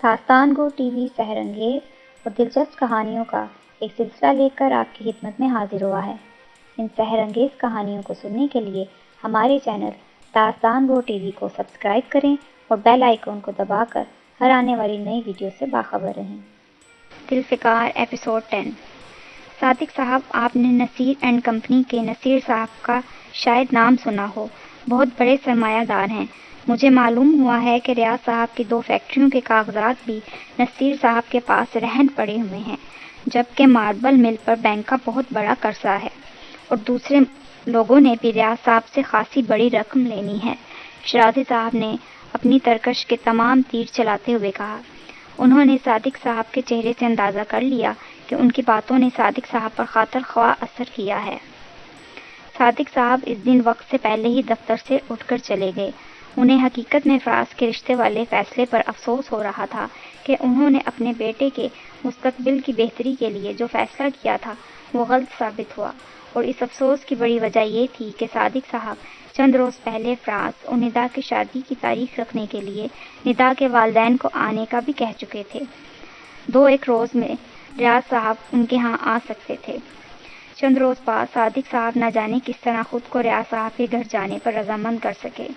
داستان گو T V سحر انگیز اور دلچسپ کہانیوں کا ایک سلسلہ لے کر آپ کی خدمت میں حاضر ہوا ہے۔ ان سحر انگیز کہانیوں کو سننے کے لیے ہمارے چینل داستان گو ٹی وی کو سبسکرائب کریں اور بیل آئیکن کو دبا کر ہر آنے والی نئی ویڈیو سے باخبر رہیں۔ دلفکار ایپیسوڈ 10۔ صادق صاحب، آپ نے نصیر اینڈ کمپنی کے نصیر صاحب کا شاید نام سنا ہو، بہت بڑے سرمایہ دار ہیں۔ مجھے معلوم ہوا ہے کہ ریاض صاحب کی 2 فیکٹریوں کے کاغذات بھی نصیر صاحب کے پاس رہن پڑے ہوئے ہیں، جبکہ ماربل مل پر بینک کا بہت بڑا قرضہ ہے اور دوسرے لوگوں نے بھی ریاض صاحب سے خاصی بڑی رقم لینی ہے۔ شیرازی صاحب نے اپنی ترکش کے تمام تیر چلاتے ہوئے کہا۔ انہوں نے صادق صاحب کے چہرے سے اندازہ کر لیا کہ ان کی باتوں نے صادق صاحب پر خاطر خواہ اثر کیا ہے۔ صادق صاحب اس دن وقت سے پہلے ہی دفتر سے اٹھ کر چلے گئے۔ انہیں حقیقت میں فراز کے رشتے والے فیصلے پر افسوس ہو رہا تھا کہ انہوں نے اپنے بیٹے کے مستقبل کی بہتری کے لیے جو فیصلہ کیا تھا وہ غلط ثابت ہوا، اور اس افسوس کی بڑی وجہ یہ تھی کہ صادق صاحب چند روز پہلے فراز اور ندا کی شادی کی تاریخ رکھنے کے لیے ندا کے والدین کو آنے کا بھی کہہ چکے تھے۔ 2-1 روز میں ریاض صاحب ان کے ہاں آ سکتے تھے۔ چند روز بعد صادق صاحب نہ جانے کس طرح خود کو ریاض صاحب کے گھر جانے پر رضامند کر سکے۔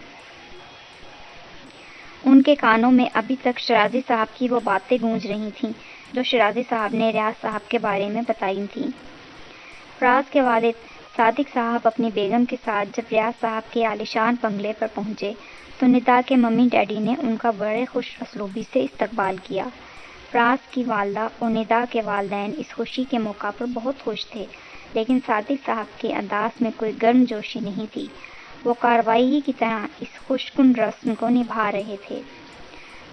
ان کے کانوں میں ابھی تک شیرازی صاحب کی وہ باتیں گونج رہی تھیں جو شیرازی صاحب نے ریاض صاحب کے بارے میں بتائی تھیں۔ فراز کے والد صادق صاحب اپنی بیگم کے ساتھ جب ریاض صاحب کے عالیشان بنگلے پر پہنچے تو ندا کے ممی ڈیڈی نے ان کا بڑے خوش اسلوبی سے استقبال کیا۔ فراز کی والدہ اور ندا کے والدین اس خوشی کے موقع پر بہت خوش تھے، لیکن صادق صاحب کے انداز میں کوئی گرم جوشی نہیں تھی۔ وہ کارروائی کی طرح اس خوش کن رسم کو نبھا رہے تھے۔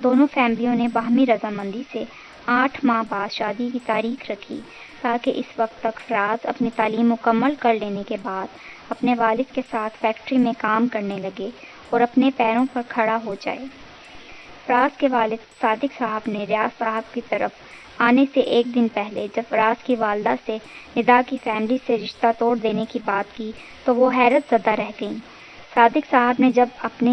دونوں فیملیوں نے باہمی رضامندی سے 8 ماہ بعد شادی کی تاریخ رکھی تاکہ اس وقت تک فراز اپنی تعلیم مکمل کر لینے کے بعد اپنے والد کے ساتھ فیکٹری میں کام کرنے لگے اور اپنے پیروں پر کھڑا ہو جائے۔ فراز کے والد صادق صاحب نے ریاض صاحب کی طرف آنے سے 1 دن پہلے جب فراز کی والدہ سے ندا کی فیملی سے رشتہ توڑ دینے کی بات کی تو وہ حیرت زدہ رہ گئیں۔ صادق صاحب نے جب اپنے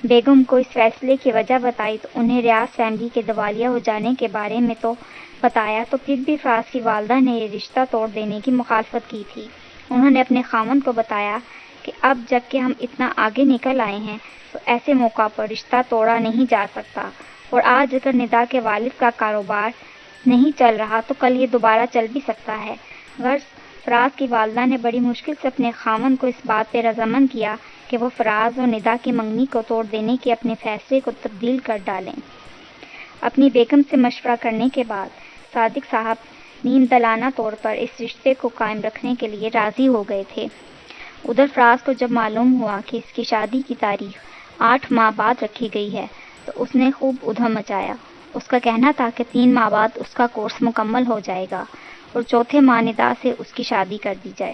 بیگم کو اس فیصلے کی وجہ بتائی تو انہیں ریاض فیملی کے دیوالیہ ہو جانے کے بارے میں تو بتایا، تو پھر بھی فراز کی والدہ نے یہ رشتہ توڑ دینے کی مخالفت کی تھی۔ انہوں نے اپنے خاوند کو بتایا کہ اب جب کہ ہم اتنا آگے نکل آئے ہیں تو ایسے موقع پر رشتہ توڑا نہیں جا سکتا، اور آج اگر ندا کے والد کا کاروبار نہیں چل رہا تو کل یہ دوبارہ چل بھی سکتا ہے۔ غرض فراز کی والدہ نے بڑی مشکل سے اپنے خاوند کو اس بات پہ رضامند کیا کہ وہ فراز اور ندا کی منگنی کو توڑ دینے کے اپنے فیصلے کو تبدیل کر ڈالیں۔ اپنی بیگم سے مشورہ کرنے کے بعد صادق صاحب نیم دلانہ طور پر اس رشتے کو قائم رکھنے کے لیے راضی ہو گئے تھے۔ ادھر فراز کو جب معلوم ہوا کہ اس کی شادی کی تاریخ 8 ماہ بعد رکھی گئی ہے تو اس نے خوب ادھم مچایا۔ اس کا کہنا تھا کہ 3 ماہ بعد اس کا کورس مکمل ہو جائے گا اور چوتھے ماہ ندا سے اس کی شادی کر دی جائے،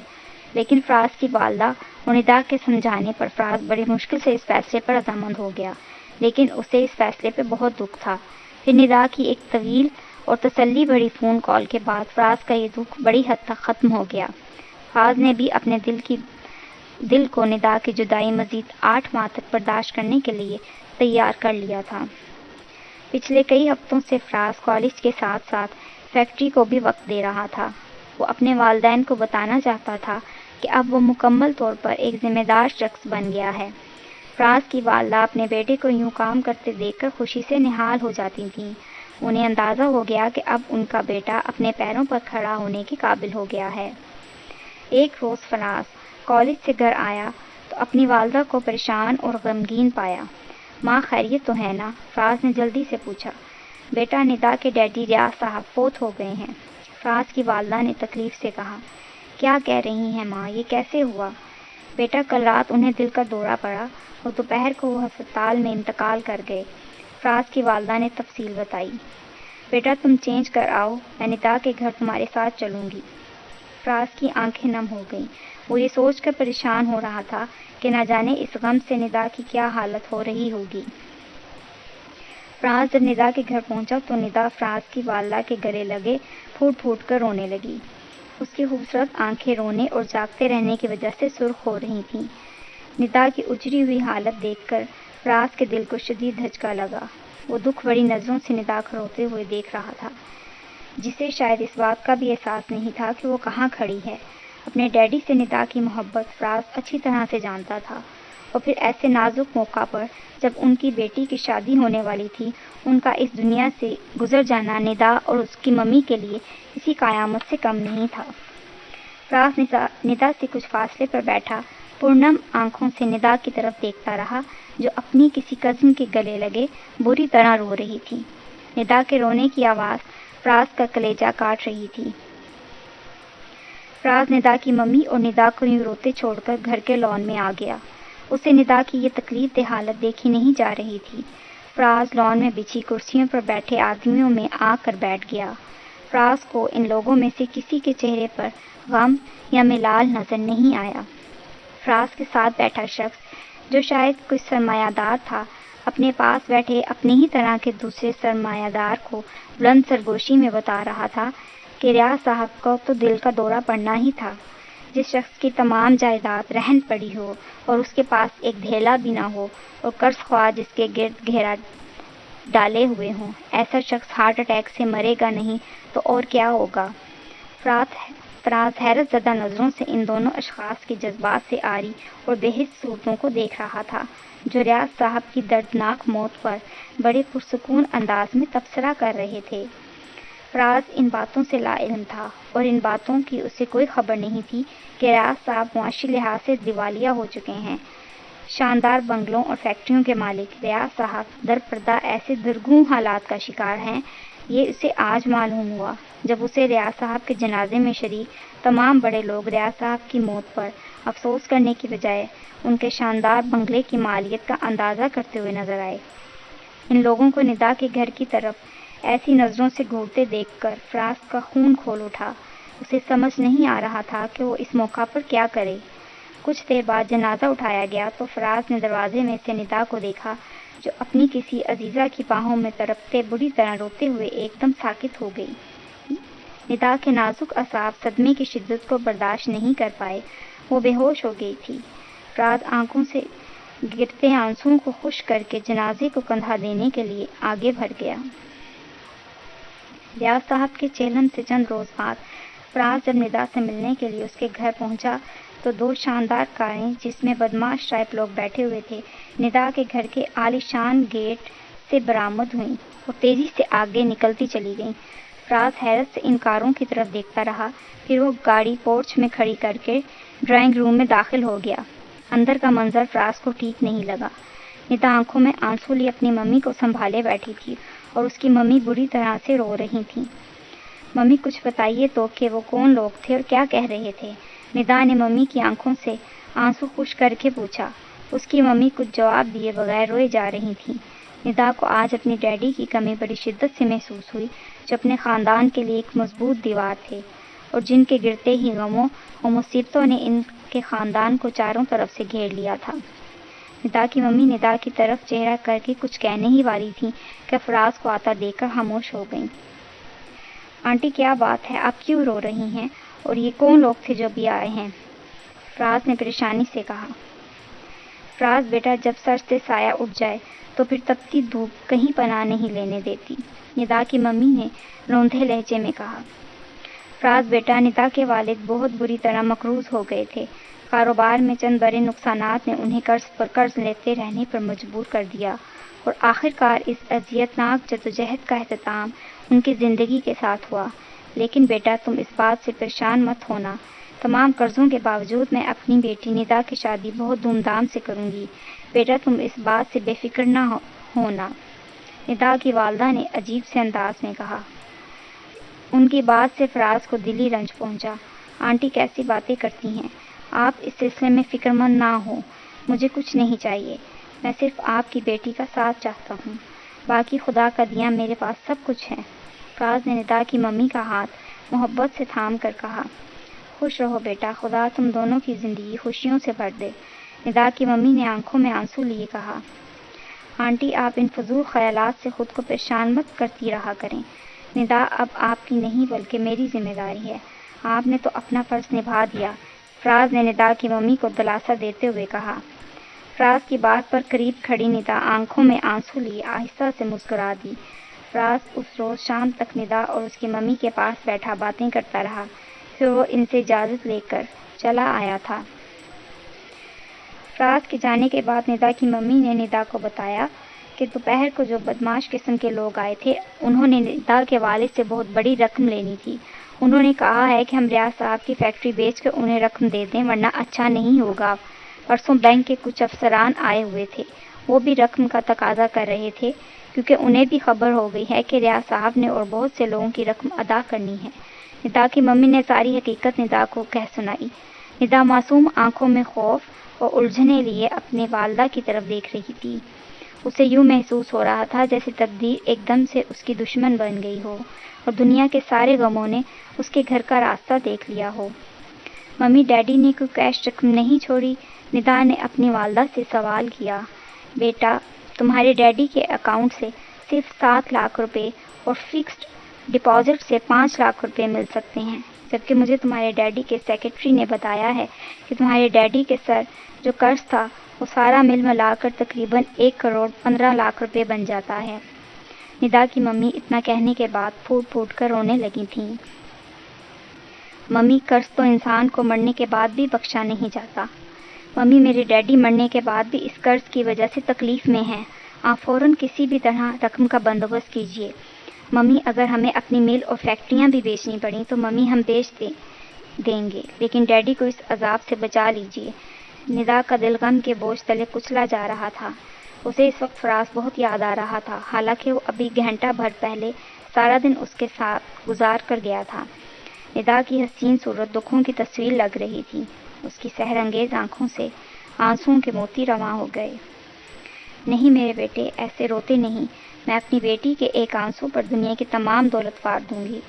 لیکن فراز کی والدہ اور ندا کے سمجھانے پر فراز بڑی مشکل سے اس فیصلے پر رضامند ہو گیا، لیکن اسے اس فیصلے پہ بہت دکھ تھا۔ پھر ندا کی ایک طویل اور تسلی بھری فون کال کے بعد فراز کا یہ دکھ بڑی حد تک ختم ہو گیا۔ فراز نے بھی اپنے دل کو ندا کی جدائی مزید 8 ماہ تک برداشت کرنے کے لیے تیار کر لیا تھا۔ پچھلے کئی ہفتوں سے فراز کالج کے ساتھ ساتھ فیکٹری کو بھی وقت دے رہا تھا۔ وہ اپنے والدین کو بتانا چاہتا تھا کہ اب وہ مکمل طور پر ایک ذمہ دار شخص بن گیا ہے۔ فراز کی والدہ اپنے بیٹے کو یوں کام کرتے دیکھ کر خوشی سے نہال ہو جاتی تھیں۔ انہیں اندازہ ہو گیا کہ اب ان کا بیٹا اپنے پیروں پر کھڑا ہونے کے قابل ہو گیا ہے۔ ایک روز فراز کالج سے گھر آیا تو اپنی والدہ کو پریشان اور غمگین پایا۔ ماں خیریت تو ہے نا؟ فراز نے جلدی سے پوچھا۔ بیٹا، ندا کے ڈیڈی ریاض صاحب فوت ہو گئے ہیں، فراز کی والدہ نے تکلیف سے کہا۔ کیا کہہ رہی ہیں ماں، یہ کیسے ہوا؟ بیٹا، کل رات انہیں دل کا دورہ پڑا اور دوپہر کو وہ ہسپتال میں انتقال کر گئے، فراز کی والدہ نے تفصیل بتائی۔ بیٹا، تم چینج کر آؤ، میں ندا کے گھر تمہارے ساتھ چلوں گی۔ فراز کی آنکھیں نم ہو گئیں۔ وہ یہ سوچ کر پریشان ہو رہا تھا کہ نہ جانے اس غم سے ندا کی کیا حالت ہو رہی ہوگی۔ فراز جب ندا کے گھر پہنچا تو ندا فراز کی والدہ کے گلے لگے پھوٹ پھوٹ کر رونے لگی۔ اس کی خوبصورت آنکھیں رونے اور جاگتے رہنے کی وجہ سے سرخ ہو رہی تھیں۔ ندا کی اجڑی ہوئی حالت دیکھ کر فراز کے دل کو شدید دھچکا لگا۔ وہ دکھ بھری نظروں سے ندا کو روتے ہوئے دیکھ رہا تھا، جسے شاید اس بات کا بھی احساس نہیں تھا کہ وہ کہاں کھڑی ہے۔ اپنے ڈیڈی سے ندا کی محبت فراز اچھی طرح سے جانتا تھا، اور پھر ایسے نازک موقع پر جب ان کی بیٹی کی شادی ہونے والی تھی، ان کا اس دنیا سے گزر جانا ندا اور اس کی ممی کے لیے کسی قیامت سے کم نہیں تھا۔ فراز ندا سے کچھ فاصلے پر بیٹھا پرنم آنکھوں سے ندا کی طرف دیکھتا رہا، جو اپنی کسی کزن کے گلے لگے بری طرح رو رہی تھی۔ ندا کے رونے کی آواز فراز کا کلیجہ کاٹ رہی تھی۔ فراز ندا کی ممی اور ندا کو یوں روتے چھوڑ کر گھر کے لان میں آ گیا۔ اسے ندا کی یہ تکلیف دہ حالت دیکھی نہیں جا رہی تھی۔ فراز لان میں بچھی کرسیوں پر بیٹھے آدمیوں میں آ کر بیٹھ گیا۔ فراز کو ان لوگوں میں سے کسی کے چہرے پر غم یا ملال نظر نہیں آیا۔ فراز کے ساتھ بیٹھا شخص، جو شاید کوئی سرمایہ دار تھا، اپنے پاس بیٹھے اپنے ہی طرح کے دوسرے سرمایہ دار کو بلند سرگوشی میں بتا رہا تھا کہ ریاض صاحب کو تو دل کا دورہ پڑنا ہی تھا۔ جس شخص کی تمام جائیداد رہن پڑی ہو اور اس کے پاس ایک دھیلا بھی نہ ہو اور قرض خواہ جس کے گرد گھیرا ڈالے ہوئے ہوں، ایسا شخص ہارٹ اٹیک سے مرے گا نہیں تو اور کیا ہوگا؟ فراز حیرت زدہ نظروں سے ان دونوں اشخاص کے جذبات سے عاری اور بے حس صورتوں کو دیکھ رہا تھا، جو ریاض صاحب کی دردناک موت پر بڑے پرسکون انداز میں تبصرہ کر رہے تھے۔ فراز ان باتوں سے لا علم تھا، اور ان باتوں کی اسے کوئی خبر نہیں تھی کہ ریاض صاحب معاشی لحاظ سے دیوالیہ ہو چکے ہیں۔ شاندار بنگلوں اور فیکٹریوں کے مالک ریاض صاحب در پردہ ایسے درگوں حالات کا شکار ہیں، یہ اسے آج معلوم ہوا جب اسے ریاض صاحب کے جنازے میں شریک تمام بڑے لوگ ریاض صاحب کی موت پر افسوس کرنے کی بجائے ان کے شاندار بنگلے کی مالیت کا اندازہ کرتے ہوئے نظر آئے۔ ان لوگوں کو ندا کے گھر کی طرف ایسی نظروں سے گھورتے دیکھ کر فراز کا خون کھول اٹھا۔ اسے سمجھ نہیں آ رہا تھا کہ وہ اس موقع پر کیا کرے۔ کچھ دیر بعد جنازہ اٹھایا گیا تو فراز نے دروازے میں سے ندا کو دیکھا، جو اپنی کسی عزیزہ کی باہوں میں تڑپتے بری طرح روتے ہوئے ایک دم ساکت ہو گئی۔ ندا کے نازک اعصاب صدمے کی شدت کو برداشت نہیں کر پائے، وہ بے ہوش ہو گئی تھی۔ فراز آنکھوں سے گرتے آنسوؤں کو خشک کر کے جنازے کو کندھا دینے کے لیے آگے بڑھ گیا۔ ریاض صاحب کے چیلم سے چند روز بعد فراز جب ندا سے ملنے کے لیے اس کے گھر پہنچا تو دو شاندار کاریں جس میں بدماش ٹائپ لوگ بیٹھے ہوئے تھے، ندا کے گھر کے عالیشان گیٹ سے برآمد ہوئیں اور تیزی سے آگے نکلتی چلی گئیں۔ فراز حیرت سے ان کاروں کی طرف دیکھتا رہا، پھر وہ گاڑی پورچ میں کھڑی کر کے ڈرائنگ روم میں داخل ہو گیا۔ اندر کا منظر فراز کو ٹھیک نہیں لگا۔ ندا آنکھوں میں آنسو لیے اپنی ممی کو سنبھالے بیٹھی تھی اور اس کی ممی بری طرح سے رو رہی تھیں۔ ممی کچھ بتائیے تو کہ وہ کون لوگ تھے اور کیا کہہ رہے تھے؟ ندا نے ممی کی آنکھوں سے آنسو خشک کر کے پوچھا۔ اس کی ممی کچھ جواب دیے بغیر روئے جا رہی تھیں۔ ندا کو آج اپنی ڈیڈی کی کمی بڑی شدت سے محسوس ہوئی، جو اپنے خاندان کے لیے ایک مضبوط دیوار تھے اور جن کے گرتے ہی غموں اور مصیبتوں نے ان کے خاندان کو چاروں طرف سے گھیر لیا تھا۔ ندا کی ممی ندا کی طرف چہرہ کر کے کچھ کہنے ہی والی تھیں کہ فراز کو آتا دیکھ کر خاموش ہو گئیں۔ آنٹی کیا بات ہے، آپ کیوں رو رہی ہیں؟ اور یہ کون لوگ تھے جو ابھی آئے ہیں؟ فراز نے پریشانی سے کہا۔ فراز بیٹا، جب سر سے سایہ اٹھ جائے تو پھر تپتی دھوپ کہیں پناہ نہیں لینے دیتی، ندا کی ممی نے روندھے لہجے میں کہا۔ فراز بیٹا، ندا کے والد بہت بری طرح مقروض ہو گئے تھے۔ کاروبار میں چند بڑے نقصانات نے انہیں قرض پر قرض لیتے رہنے پر مجبور کر دیا اور آخرکار اس اذیت ناک جدوجہد کا اختتام ان کی زندگی کے ساتھ ہوا۔ لیکن بیٹا، تم اس بات سے پریشان مت ہونا، تمام قرضوں کے باوجود میں اپنی بیٹی ندا کی شادی بہت دھوم دھام سے کروں گی۔ بیٹا، تم اس بات سے بے فکر نہ ہونا، ندا کی والدہ نے عجیب سے انداز میں کہا۔ ان کی بات سے فراز کو دلی رنج پہنچا۔ آنٹی کیسی باتیں کرتی ہیں، آپ اس سلسلے میں فکر مند نہ ہو، مجھے کچھ نہیں چاہیے، میں صرف آپ کی بیٹی کا ساتھ چاہتا ہوں، باقی خدا کا دیا میرے پاس سب کچھ ہے۔ فراز نے ندا کی ممی کا ہاتھ محبت سے تھام کر کہا۔ خوش رہو بیٹا، خدا تم دونوں کی زندگی خوشیوں سے بھر دے، ندا کی ممی نے آنکھوں میں آنسو لیے کہا۔ آنٹی آپ ان فضول خیالات سے خود کو پریشان مت کرتی رہا کریں، ندا اب آپ کی نہیں بلکہ میری ذمہ داری ہے، آپ نے تو اپنا فرض نبھا دیا، فراز نے ندا کی ممی کو دلاسا دیتے ہوئے کہا۔ فراز کی بات پر قریب کھڑی ندا آنکھوں میں آنسو لیے آہستہ سے مسکرا دی۔ فراز اس روز شام تک ندا اور اس کی ممی کے پاس بیٹھا باتیں کرتا رہا، پھر وہ ان سے اجازت لے کر چلا آیا تھا۔ فراز کے جانے کے بعد ندا کی ممی نے ندا کو بتایا کہ دوپہر کو جو بدماش قسم کے لوگ آئے تھے انہوں نے ندا کے والد سے بہت بڑی رقم لینی تھی۔ انہوں نے کہا ہے کہ ہم ریاض صاحب کی فیکٹری بیچ کر انہیں رقم دے دیں ورنہ اچھا نہیں ہوگا۔ پرسوں بینک کے کچھ افسران آئے ہوئے تھے، وہ بھی رقم کا تقاضا کر رہے تھے کیونکہ انہیں بھی خبر ہو گئی ہے کہ ریاض صاحب نے اور بہت سے لوگوں کی رقم ادا کرنی ہے۔ ندا کی ممی نے ساری حقیقت ندا کو کہہ سنائی۔ ندا معصوم آنکھوں میں خوف اور الجھنے لیے اپنے والدہ کی طرف دیکھ رہی تھی۔ اسے یوں محسوس ہو رہا تھا جیسے تقدیر ایک دم سے اس کی دشمن بن گئی ہو اور دنیا کے سارے غموں نے اس کے گھر کا راستہ دیکھ لیا ہو۔ ممی ڈیڈی نے کوئی کیش رقم نہیں چھوڑی؟ ندا نے اپنی والدہ سے سوال کیا۔ بیٹا، تمہارے ڈیڈی کے اکاؤنٹ سے صرف 7 لاکھ روپے اور فکسڈ ڈپازٹ سے 5 لاکھ روپے مل سکتے ہیں، جبکہ مجھے تمہارے ڈیڈی کے سیکرٹری نے بتایا ہے کہ تمہارے ڈیڈی کے سر جو قرض تھا وہ سارا مل ملا کر تقریباً 1,15,00,000 روپے بن جاتا ہے۔ ندا کی ممی اتنا کہنے کے بعد پھوٹ پھوٹ کر رونے لگی تھیں۔ ممی، قرض تو انسان کو مرنے کے بعد بھی بخشا نہیں جاتا۔ ممی، میرے ڈیڈی مرنے کے بعد بھی اس قرض کی وجہ سے تکلیف میں ہیں، آپ فوراً کسی بھی طرح رقم کا بندوبست کیجیے۔ ممی، اگر ہمیں اپنی مل اور فیکٹریاں بھی بیچنی پڑیں تو ممی ہم بیچ دیں گے، لیکن ڈیڈی کو اس عذاب سے بچا لیجیے۔ ندا کا دل غم کے بوجھ تلے کچلا جا رہا تھا۔ اسے اس وقت فراز بہت یاد آ رہا تھا، حالانکہ وہ ابھی گھنٹہ بھر پہلے سارا دن اس کے ساتھ گزار کر گیا تھا۔ ندا کی حسین صورت دکھوں کی تصویر لگ رہی تھی، اس کی سحر انگیز آنکھوں سے آنسوؤں کے موتی رواں ہو گئے۔ نہیں میرے بیٹے، ایسے روتے نہیں، میں اپنی بیٹی کے ایک آنسو پر دنیا کی تمام دولت وار دوں گی۔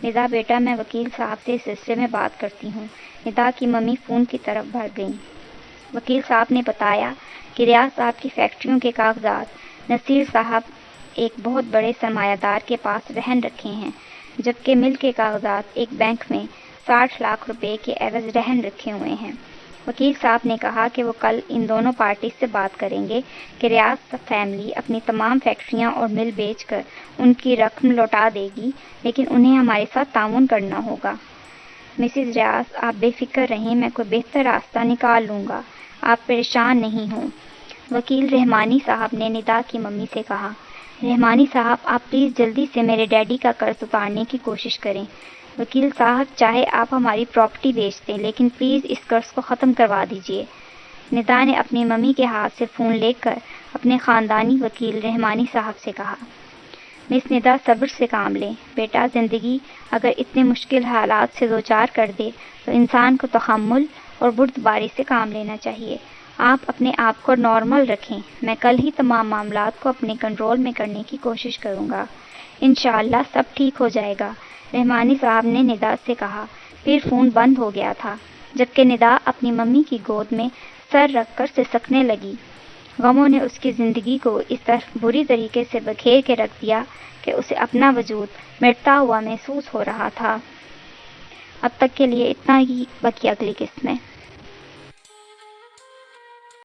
ندا بیٹا، میں وکیل صاحب سے اس سلسلے میں بات کرتی ہوں۔ ندا کی ممی فون کی طرف بڑھ گئیں۔ وکیل صاحب نے بتایا کہ ریاض صاحب کی فیکٹریوں کے کاغذات نصیر صاحب ایک بہت بڑے سرمایہ دار کے پاس رہن رکھے ہیں، جبکہ مل کے کاغذات ایک بینک میں 60 لاکھ روپے کے عوض رہن رکھے ہوئے ہیں۔ وکیل صاحب نے کہا کہ وہ کل ان دونوں پارٹی سے بات کریں گے کہ ریاض فیملی اپنی تمام فیکٹریاں اور مل بیچ کر ان کی رقم لوٹا دے گی، لیکن انہیں ہمارے ساتھ تعاون کرنا ہوگا۔ مسز ریاض، آپ بے فکر رہیں، میں کوئی بہتر راستہ نکال لوں گا، آپ پریشان نہیں ہوں۔ وکیل رحمانی صاحب نے ندا کی ممی سے کہا۔ رحمانی صاحب، آپ پلیز جلدی سے میرے ڈیڈی کا قرض اتارنے کی کوشش کریں۔ وکیل صاحب، چاہے آپ ہماری پراپرٹی بیچ دیں لیکن پلیز اس قرض کو ختم کروا دیجیے۔ ندا نے اپنی ممی کے ہاتھ سے فون لے کر اپنے خاندانی وکیل رحمانی صاحب سے کہا۔ مس ندا، صبر سے کام لیں۔ بیٹا، زندگی اگر اتنے مشکل حالات سے دوچار کر دے تو انسان کو تحمل اور بردباری سے کام لینا چاہیے۔ آپ اپنے آپ کو نارمل رکھیں، میں کل ہی تمام معاملات کو اپنے کنٹرول میں کرنے کی کوشش کروں گا، انشاءاللہ سب ٹھیک ہو جائے گا، رحمانی صاحب نے ندا سے کہا۔ پھر فون بند ہو گیا تھا، جبکہ ندا اپنی ممی کی گود میں سر رکھ کر سسکنے لگی۔ غموں نے اس کی زندگی کو اس طرح بری طریقے سے بکھیر کے رکھ دیا کہ اسے اپنا وجود مرتا ہوا محسوس ہو رہا تھا۔ اب تک کے لیے اتنا ہی، باقی اگلی قسط میں۔